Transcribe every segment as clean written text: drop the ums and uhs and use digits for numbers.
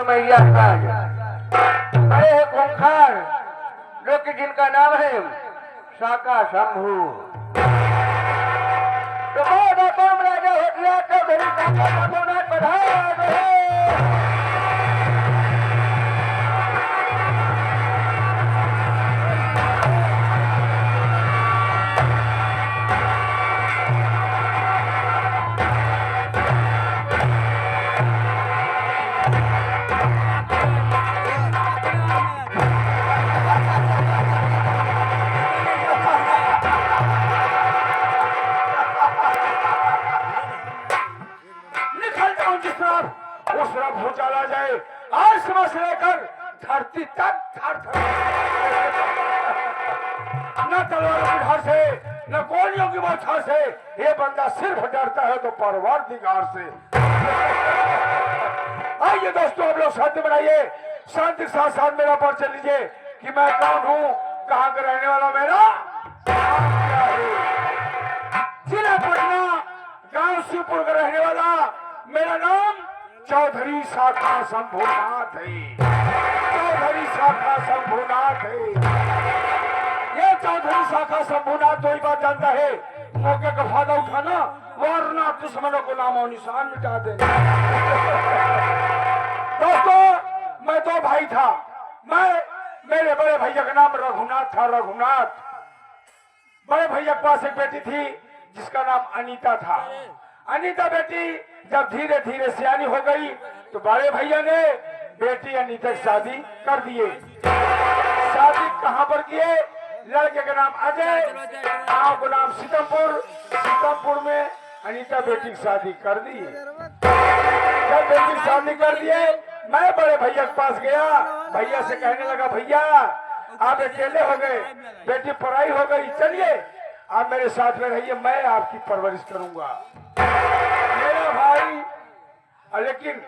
मैया बड़े हैं खूंखार जो कि जिनका नाम है शाका शंभू। तो राजा होतिया चौधरी शाका शंभू नाथ पधार। हो चला जाए आसमान से लेकर धरती तक थर थर, न तलवारों की धार से न गोलियों की बौछार से ये बंदा सिर्फ डरता है तो परवरदिगार से। आइए दोस्तों आप लोग शांति बनाइए, शांति के साथ साथ मेरा परिचय लीजिए कि मैं कौन हूँ, कहाँ का रहने वाला, मेरा क्या है। जिला पटना गांव शिवपुर का रहने वाला, मेरा नाम चौधरी शाका शंभूनाथ है। चौधरी शाका शंभूनाथ है। ये चौधरी शाका शंभूनाथ तो ही बात जानता है मौके का फायदा उठाना वरना दुश्मनों को नामो निशान मिटा देना। दोस्तों मैं तो भाई था, मेरे बड़े भैया का नाम रघुनाथ था। रघुनाथ बड़े भैया के पास एक बेटी थी जिसका नाम अनीता था। अनीता बेटी जब धीरे धीरे सियानी हो गई तो बड़े भैया ने बेटी अनीता की शादी कर दिए। शादी कहाँ पर किए? लड़के का नाम अजय, गाँव का नाम सीतमपुर। सीतमपुर में अनीता बेटी की शादी कर दी। जब बेटी की शादी कर दिए मैं बड़े भैया के पास गया, भैया से कहने लगा भैया आप अकेले हो गए, बेटी पढ़ाई हो गई, चलिए आप मेरे साथ में रहिए, मैं आपकी परवरिश करूंगा। मेरा भाई लेकिन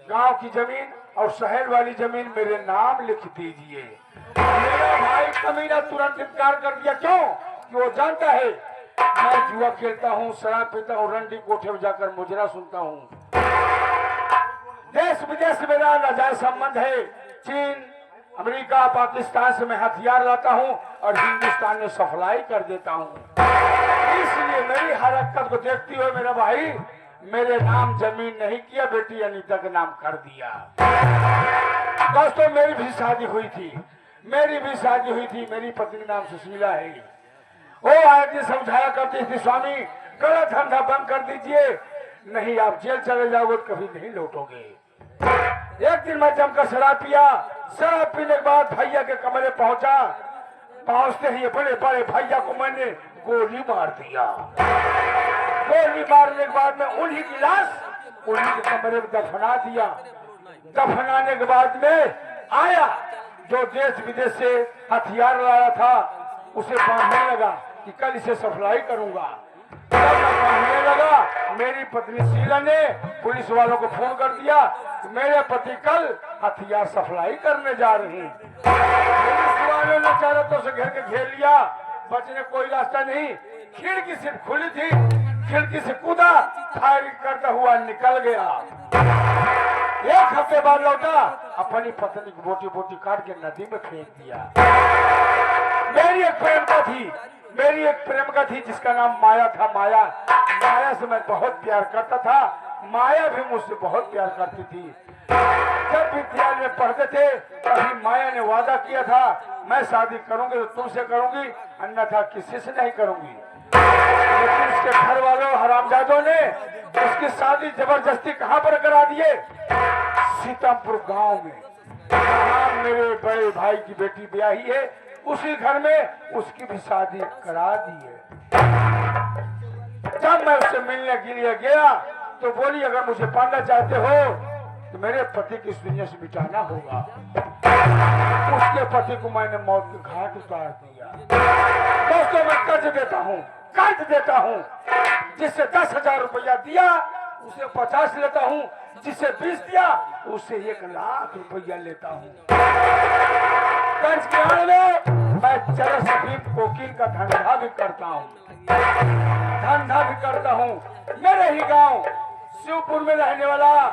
गांव की जमीन और शहर वाली जमीन मेरे नाम लिख दीजिए। मेरा भाई कमीना तुरंत इनकार कर दिया। क्यों? कि वो जानता है मैं जुआ खेलता हूँ, शराब पीता हूँ, रंडी कोठे में जाकर मुजरा सुनता हूँ। देश विदेश में मेरा नाजायज संबंध है। चीन, अमेरिका, पाकिस्तान से मैं हथियार लाता हूँ और हिंदुस्तान में सप्लाई कर देता हूँ। इसलिए मेरी हरकत को देखते हुए मेरा भाई मेरे नाम जमीन नहीं किया, बेटी अनीता के नाम कर दिया। दोस्तों मेरी भी शादी हुई थी, मेरी पत्नी नाम सुशीला है। वो आए दिन समझाया करती थी स्वामी गलत धंधा बंद कर दीजिए, नहीं आप जेल चले जाओगे तो कभी नहीं लौटोगे। एक दिन मैं जमकर शराब पिया, शराब पीने के बाद भैया के कमरे पहुंचा। पहुंचते ही बड़े बड़े भैया को मैंने गोली मार दिया। गोली मारने के बाद में उन्हीं की लाश उन्हीं के कमरे में दफना दिया। दफनाने के बाद में आया जो देश विदेश से हथियार लाया था उसे बांधने लगा कि कल इसे सप्लाई करूंगा। बांधने लगा, मेरी पत्नी शीला ने पुलिस वालों को फोन कर दिया कि मेरे पति कल हथियार सप्लाई करने जा रहे हैं। पुलिस वालों ने चारों तरफ से घेर के घेर लिया, बचने कोई रास्ता नहीं। खिड़की सिर्फ खुली थी, खिड़की से कूदा, फायरिंग करता हुआ निकल गया। एक हफ्ते बाद लौटा, अपनी पत्नी को बोटी बोटी काट के नदी में फेंक दिया। मेरी एक प्रेमिका थी जिसका नाम माया था। माया से मैं बहुत प्यार करता था, माया भी मुझसे बहुत प्यार करती थी। जब विद्यालय में पढ़ते थे तभी माया ने वादा किया था मैं शादी करूंगी तो तुमसे करूंगी, अन्यथा किसी से नहीं करूंगी। लेकिन उसके घर वालों हरामजादों ने उसकी शादी जबरदस्ती कहाँ पर करा दिए? सीतमपुर गांव में, जहाँ मेरे बड़े भाई की बेटी ब्याही है उसी घर में उसकी भी शादी करा दी है। जब मैं उससे मिलने के लिए गया तो बोली अगर मुझे पाना चाहते हो तो मेरे पति की इस दुनिया से मिटाना होगा। उसके पति को मैंने मौत के घाट उतार दिया। दोस्तों मैं कर्ज देता हूँ, जिससे 10,000 रुपया दिया उसे 50 लेता हूँ, जिससे 20 दिया उससे 1 लाख रुपया लेता हूँ। कर्ज के आड़ में मैं चरस कोकील का धंधा भी करता हूँ। मेरे ही गांव शिवपुर में रहने वाला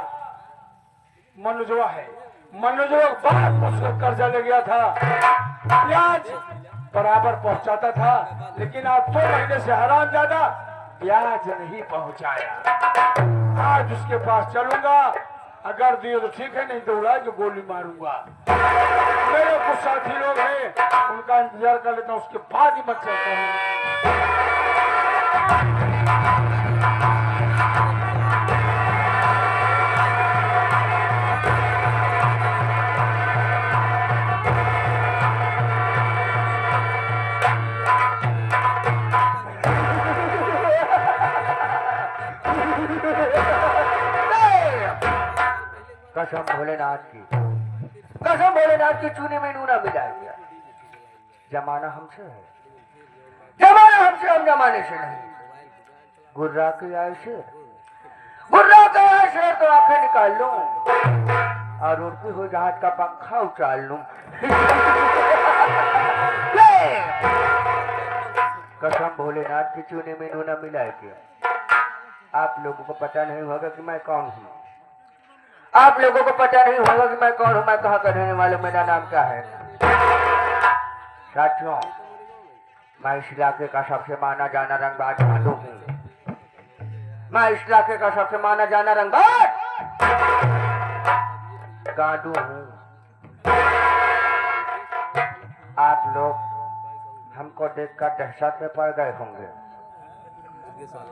मनोजवा है, मनोजोग बहुत मुश्किल कर्जा ले गया था, ब्याज बराबर पहुंचाता था, लेकिन आज 2 महीने से हराम ज्यादा ब्याज नहीं पहुंचाया। आज उसके पास चलूंगा, अगर दिए तो ठीक है, नहीं तो उड़ा के गोली मारूंगा। मेरे कुछ साथी लोग हैं, उनका इंतजार कर लेता हूँ, उसके बाद ही मत चलता हूँ। कसम भोलेनाथ की, कसम भोलेनाथ की, चूने में नूना मिला गया। जमाना हमसे है, जमाना हमसे, हम जमाने से नहीं। गुर्रा के आए शेर, गुर्रा के आए शेर तो आंखें निकाल लूं और उड़ती हुई जहाज का पंखा उछाल लूं। कसम भोलेनाथ की, चूने में नूना मिला गया। आप लोगों को पता नहीं होगा कि मैं कौन हूँ, आप लोगों को पता नहीं होगा कि मैं कौन हूं, मैं कहाँ का रहने वाला, मेरा नाम क्या है। साथियों, मैं इस इलाके का सबसे माना जाना रंगबाज गांडू हूँ। मैं इस इलाके का सबसे माना जाना रंगबाज गांडू हूँ। आप लोग हमको देखकर दहशत में पड़ गए होंगे,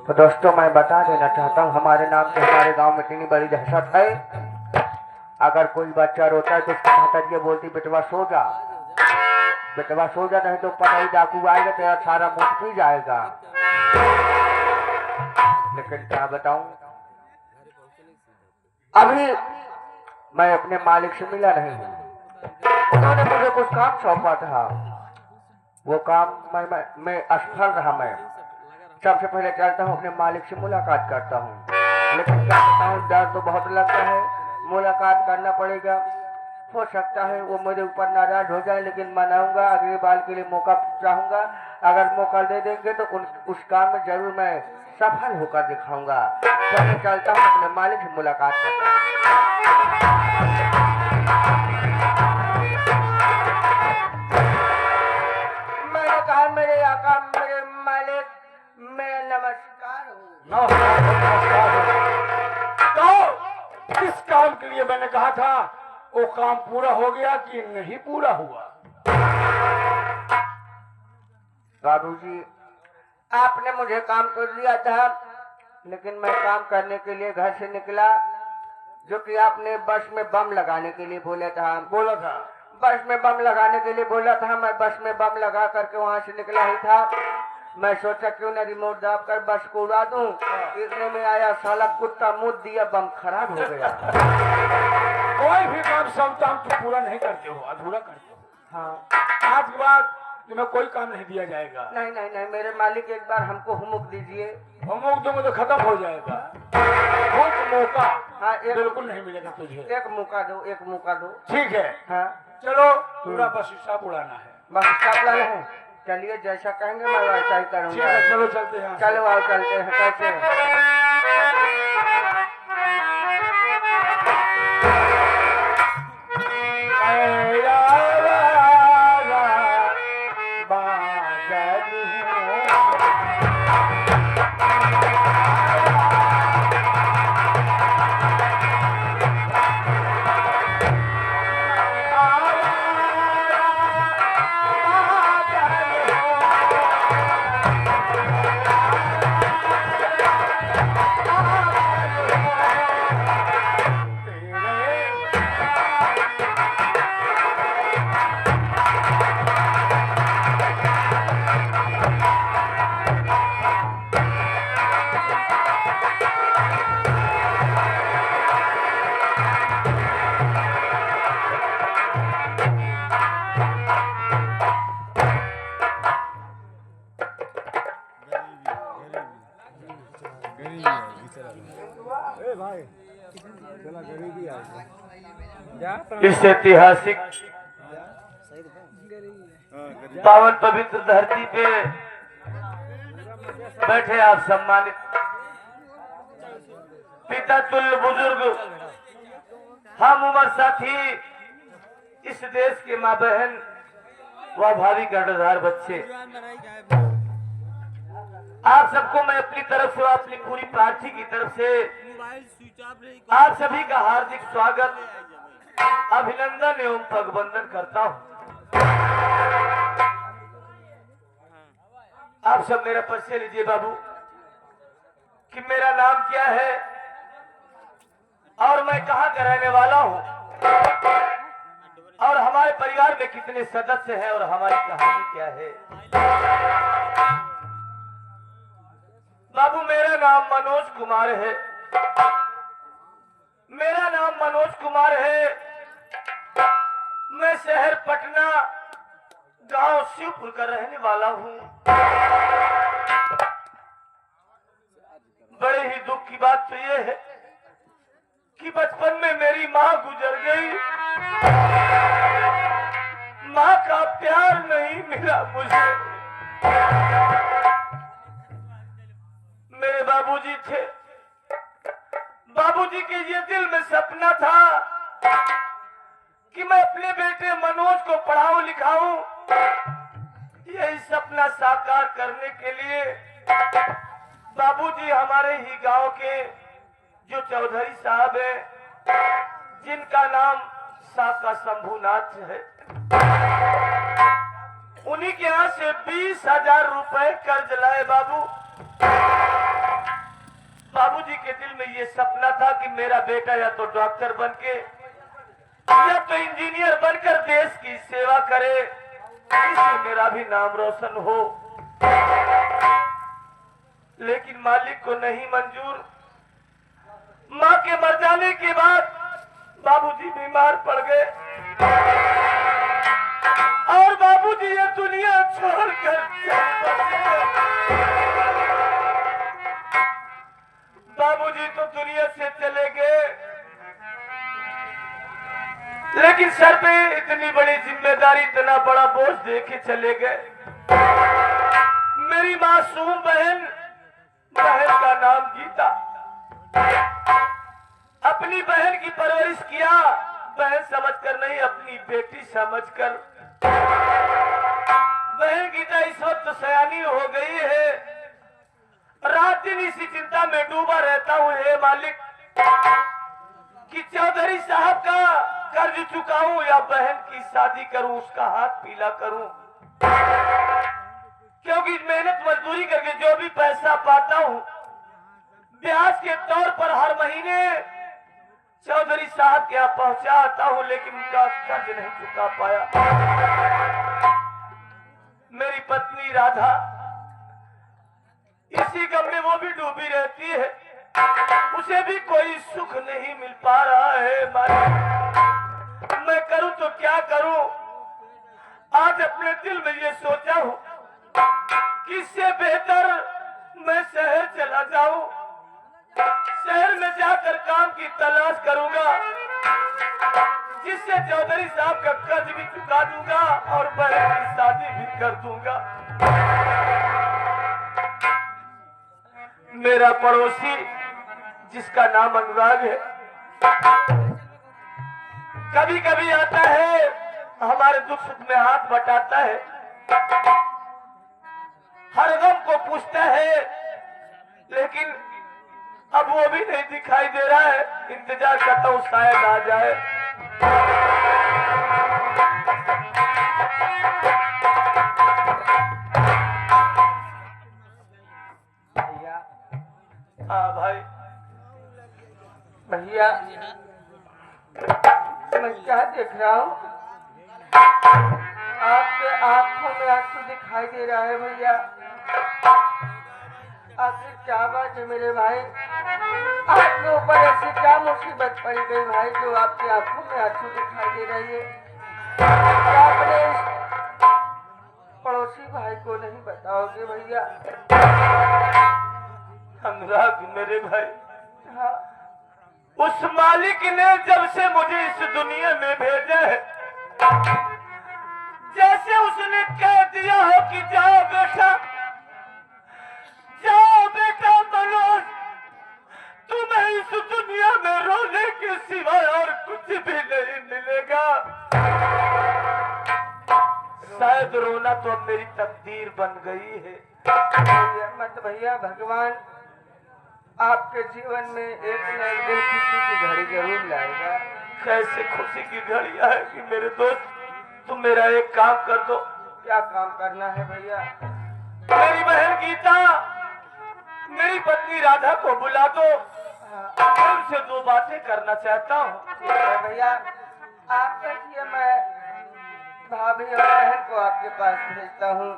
तो दोस्तों मैं बता देना चाहता हूँ, हमारे नाम से हमारे गांव में इतनी बड़ी दहशत है। अगर कोई बच्चा रोता है तो उसकी माता जी बोलती बेटवा सो जा, बेटवा सो जा, नहीं तो पता ही डाकू आएगा, तेरा सारा मुंह पी जाएगा। लेकिन क्या बताऊं, अभी मैं अपने मालिक से मिला नहीं हूं। उन्होंने मुझे कुछ काम सौंपा था, वो काम मैं असफल रहा। मैं सबसे पहले चलता हूँ, अपने मालिक से मुलाकात करता हूँ। लेकिन क्या बताऊँ, डर तो बहुत लगता है, मुलाकात करना पड़ेगा। हो सकता है वो मेरे ऊपर नाराज हो जाए, लेकिन मनाऊंगा, अगली बार के लिए मौका चाहूंगा। अगर मौका दे देंगे तो उस काम में जरूर मैं सफल होकर दिखाऊंगा। पहले चलता हूँ, अपने मालिक से मुलाकात करता हूँ। मैंने कहा मेरे आका, मेरे मालिक, मैं नमस्कार हूँ। तो किस काम के लिए मैंने कहा था, वो काम पूरा हो गया कि नहीं पूरा हुआ? बाबूजी, आपने मुझे काम तो दिया था, लेकिन मैं काम करने के लिए घर से निकला, जो कि आपने बस में बम लगाने के लिए बोला था। बस में बम लगाने के लिए बोला था। मैं बस में बम लगा करके वहां से निकला ही था। मैं सोचा क्यों न रिमोट दाब कर बस को उड़ा दूं। इतने में आया साला कुत्ता, मुंह दिया, बम खराब हो गया। कोई भी काम सब काम तुम पूरा नहीं करते हो, अधूरा करते हो। हाँ, आज के बाद तुम्हें कोई काम नहीं दिया जाएगा। नहीं नहीं नहीं, मेरे मालिक एक बार हमको हुमुक दीजिए। हुमुक दूंगा तो खत्म हो जाएगा। कुछ मौका हाँ, बिल्कुल नहीं मिलेगा तुझे। एक मौका दो, एक मौका दो। ठीक है, हाँ चलो पूरा बस हिसाब उड़ाना है। बस स्टॉप है। चलिए, जैसा कहेंगे मैं वैसा ही ठीक करूंगा। है, चलो चलते हैं। चलो आओ, चलते हैं। कैसे? इस ऐतिहासिक पावन पवित्र धरती पे बैठे आप सम्मानित पिता तुल्य बुजुर्ग हम उम्र साथी, इस देश के माँ बहन व भावी कर्णधार बच्चे, आप सबको मैं अपनी तरफ से, अपनी पूरी पार्टी की तरफ से आप सभी का हार्दिक स्वागत, अभिनंदन एवं पगवंदन करता हूं। आप सब मेरा परिचय लीजिए बाबू, कि मेरा नाम क्या है और मैं कहां का रहने वाला हूं, और हमारे परिवार में कितने सदस्य हैं और हमारी कहानी क्या है। बाबू मेरा नाम मनोज कुमार है, मेरा नाम मनोज कुमार है। मैं शहर पटना गांव शिवपुर का रहने वाला हूं। बड़े ही दुख की बात तो ये है कि बचपन में मेरी मां गुजर गई। मां का प्यार नहीं मिला मुझे। मेरे बाबूजी थे, बाबूजी के ये दिल में सपना था कि मैं अपने बेटे मनोज को पढ़ाऊं लिखाऊं। यही सपना साकार करने के लिए बाबूजी हमारे ही गांव के जो चौधरी साहब हैं, जिनका नाम साका शंभुनाथ है, उन्हीं के यहाँ से 20,000 रुपए कर्ज लाए बाबू। बाबूजी के दिल में ये सपना था कि मेरा बेटा या तो डॉक्टर बनके या तो इंजीनियर बनकर देश की सेवा करे, इससे मेरा भी नाम रोशन हो। लेकिन मालिक को नहीं मंजूर। मां के मर जाने के बाद बाबूजी बीमार पड़ गए और बाबूजी ये दुनिया छोड़कर चले बसे। बाबूजी तो दुनिया से चले गए, लेकिन सर पे इतनी बड़ी जिम्मेदारी, इतना बड़ा बोझ देके चले गए। मेरी मासूम बहन का नाम गीता, अपनी बहन की परवरिश किया, बहन समझकर नहीं अपनी बेटी समझकर। बहन गीता इस वक्त सयानी हो गई है। रात दिन इसी चिंता में डूबा रहता हूँ, हे मालिक, कि चौधरी साहब का कर्ज चुकाऊं या बहन की शादी करूं, उसका हाथ पीला करूं। क्योंकि मेहनत मजदूरी करके जो भी पैसा पाता हूं, ब्याज के तौर पर हर महीने चौधरी साहब के यहाँ पहुंचाता हूं, लेकिन उनका कर्ज नहीं चुका पाया। मेरी पत्नी राधा इसी गम में वो भी डूबी रहती है, उसे भी कोई सुख नहीं मिल पा रहा है। मालिक, मैं करूं तो क्या करूं? आज अपने दिल में ये सोचा हूं कि इससे बेहतर मैं शहर चला जाऊं, शहर में जाकर काम की तलाश करूंगा, जिससे चौधरी साहब का कर्ज भी चुका दूंगा और बहन की शादी भी कर दूंगा। मेरा पड़ोसी जिसका नाम अनुराग है, कभी कभी आता है, हमारे दुख सुख में हाथ बटाता है, हर गम को पूछता है, लेकिन अब वो भी नहीं दिखाई दे रहा है। इंतजार करता हूँ शायद आ जाए। हाँ भाई। भैया मैं क्या देख रहा हूँ? आपके आंखों में आंसू दिखाई दे रहा है भैया। आखिर क्या बात है मेरे भाई? आपके ऊपर ऐसी क्या मुसीबत पड़ गई भाई जो आपकी आंखों में आंसू दिखाई दे रही है? क्या अपने इस पड़ोसी भाई को नहीं बताओगे भैया? अनुराग मेरे भाई, हाँ, उस मालिक ने जब से मुझे इस दुनिया में भेजा है, जैसे उसने कह दिया हो कि जाओ बेटा, जाओ बेटा मनोज, तुम्हें इस दुनिया में रोने के सिवाय और कुछ शायद रोना तो अब मेरी तकदीर बन गई है। मत भैया, भगवान आपके जीवन में एक न एक दिन खुशी की घड़ी जरूर लाएगा। कैसे खुशी की घड़ी आएगी मेरे दोस्त? तुम मेरा एक काम कर दो। क्या काम करना है भैया? मेरी बहन गीता, मेरी पत्नी राधा को बुला दो। मैं उनसे दो बातें करना चाहता हूँ। ठीक है भैया, आप देखिए, मैं भाभी और बहन को आपके पास भेजता हूँ।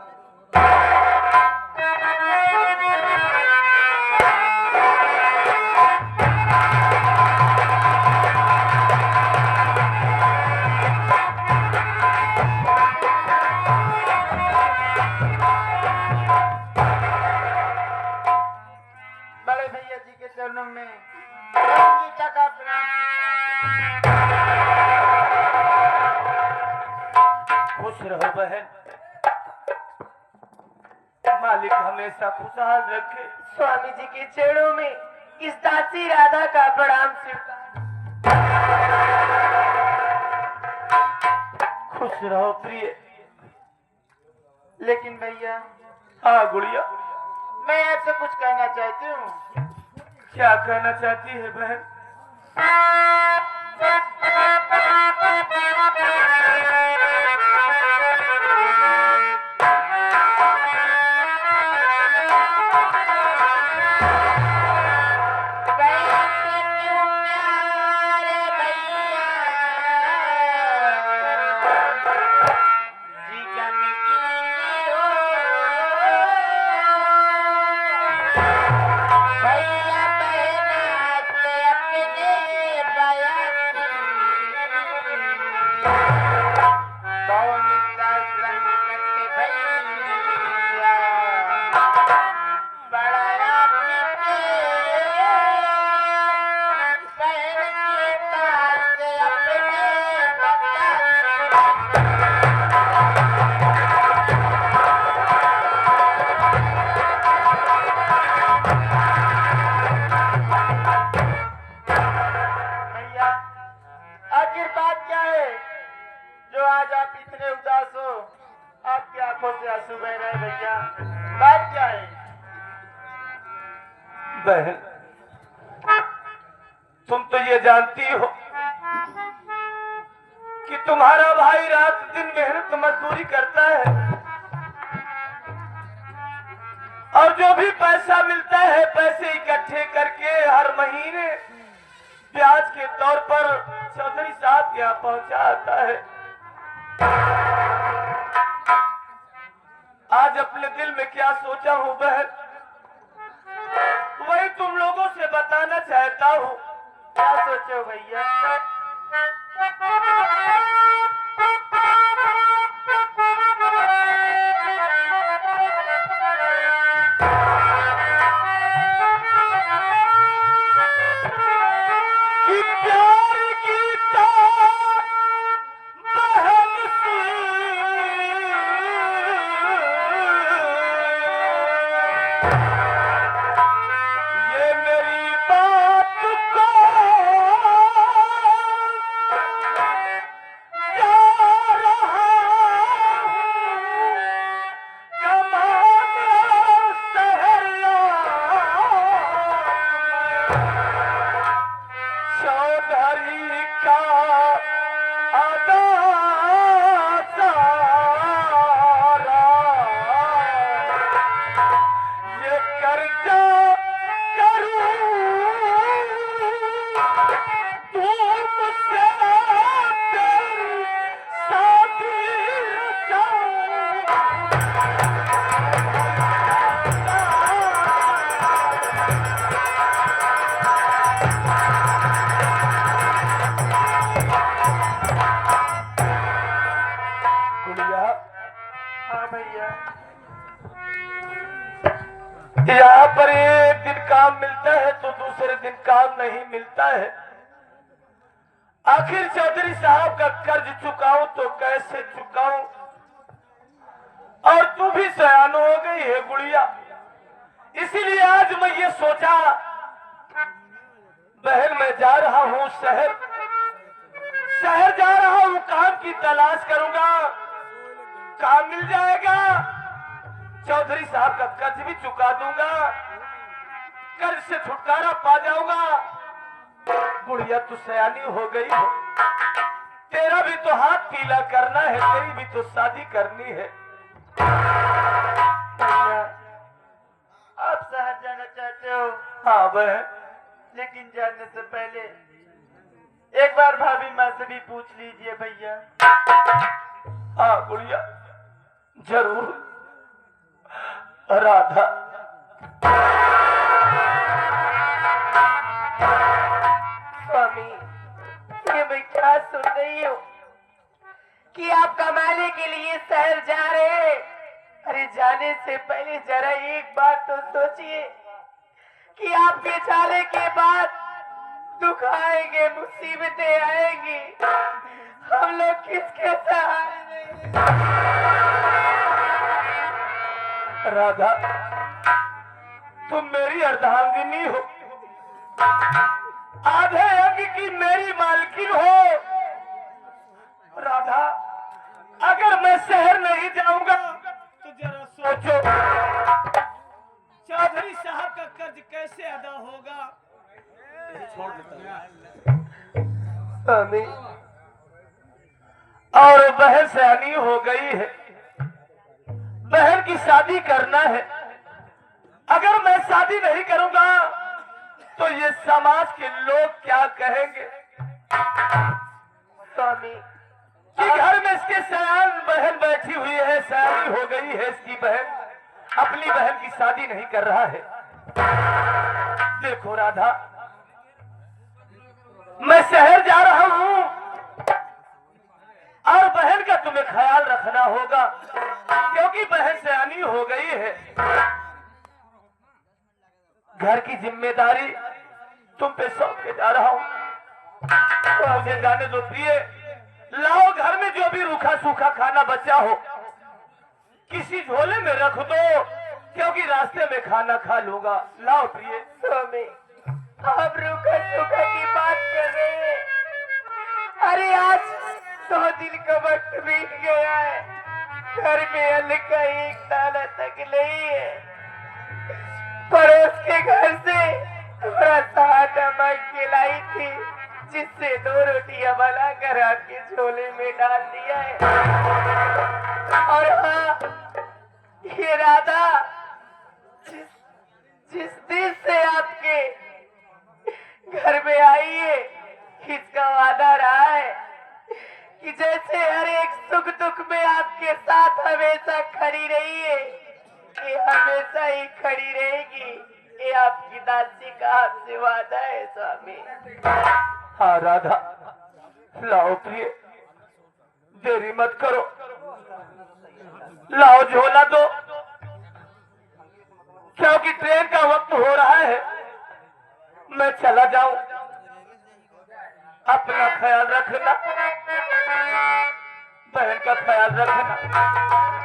बड़े भैया जी के चरणों में गीता का प्रणाम। खुश रहो बहन, मालिक हमेशा खुशहाल रखे। स्वामी जी के चरणों में इस दासी राधा का प्रणाम स्वीकार। खुश रहो प्रिय। लेकिन भैया, हाँ गुड़िया, मैं आपसे कुछ कहना चाहती हूँ। क्या कहना चाहती है बहन? आखिर बात क्या है जो आज आप इतने उदास हो? आपकी आंखों से आंसू बह रहे हैं भैया, बात क्या है? बहन, तुम तो ये जानती हो कि तुम्हारा भाई रात दिन मेहनत मजदूरी करता है और जो भी पैसा मिलता है पैसे इकट्ठे करके हर महीने ब्याज के तौर पर चौधरी साहब यहाँ पहुंचाता है। आज अपने दिल में क्या सोचा हूँ बहन, वही तुम लोगों से बताना चाहता हूँ। क्या सोचे हो भैया? कि प्यार गीता बहन सी ये मेरी बात को जा रहा कमाने सहरिया चौधरी का अदा सारा ये कर्जा करूं तुमसे तेरी शादी गुड़िया, हाँ भैया। यहाँ पर एक दिन काम मिलता है तो दूसरे दिन काम नहीं मिलता है। आखिर चौधरी साहब का कर्ज चुकाऊं तो कैसे चुकाऊं? और तू भी सयानो हो गई है गुड़िया, इसीलिए आज मैं ये सोचा बहन मैं जा रहा हूँ शहर। शहर जा रहा हूँ, काम की तलाश करूंगा, काम मिल जाएगा, चौधरी साहब का कर्ज भी चुका दूंगा, कर्ज से छुटकारा पा जाऊंगा। बुढ़िया तू सयानी हो गई हो, तेरा भी तो हाथ पीला करना है, तेरी भी तो शादी करनी है। आप शहर जाना चाहते हो? हाँ बहन, लेकिन जाने से पहले एक बार भाभी माँ से भी पूछ लीजिए भैया। हाँ गुड़िया, जरूर। राधा, स्वामी, ये मैं क्या सुन रही हूँ कि आप कमाने के लिए शहर जा रहे हैं। अरे जाने से पहले जरा एक बात तो सोचिए कि आपके जाने के बाद दुख आएंगे, मुसीबतें आएंगी, हम लोग किसके सहारे रहेंगे? राधा, तुम मेरी अर्धांगिनी हो, आधे अंग की मेरी मालकिन हो। राधा, अगर मैं शहर नहीं जाऊंगा तो जरा सोचो, चौधरी साहब का कर्ज कैसे अदा होगा। छोड़ देता स्वामी, और बहन सयानी हो गई है, बहन की शादी करना है। अगर मैं शादी नहीं करूंगा तो ये समाज के लोग क्या कहेंगे स्वामी, कि घर में इसके सयान बहन बैठी हुई है, सयानी हो गई है इसकी बहन, अपनी बहन की शादी नहीं कर रहा है। देखो राधा, मैं शहर जा रहा हूं और बहन का तुम्हें ख्याल रखना होगा, क्योंकि बहन सयानी हो गई है। घर की जिम्मेदारी तुम पे सौंप के जा रहा हूं, तो मुझे जाने दो प्रिय। लाओ, घर में जो भी रूखा सूखा खाना बचा हो किसी झोले में रख दो, क्योंकि रास्ते में खाना खा लूंगा। लाओ प्रिय। स्वामी, आप रूखा सूखा की बात कर रहे हैं। अरे आज 100 दिन का वक्त बीत गया है, घर में अन्न का एक दाना तक नहीं है। पड़ोस के घर से थोड़ा सा नमक के लाई थी, जिससे 2 रोटियां बनाकर आपके झोले में डाल दिया है। और हाँ, ये राधा जिस दिन से आपके घर में आई है, इसका वादा रहा है कि जैसे हर एक सुख दुख में आपके साथ हमेशा खड़ी रही है, ये हमेशा ही खड़ी रहेगी। ये आपकी दासी का आपसे वादा है स्वामी। हाँ राधा, लाओ प्रिय, देरी मत करो, लाओ झोला दो, क्योंकि ट्रेन का वक्त हो रहा है, मैं चला जाऊं। अपना ख्याल रखना, बहन का ख्याल रखना।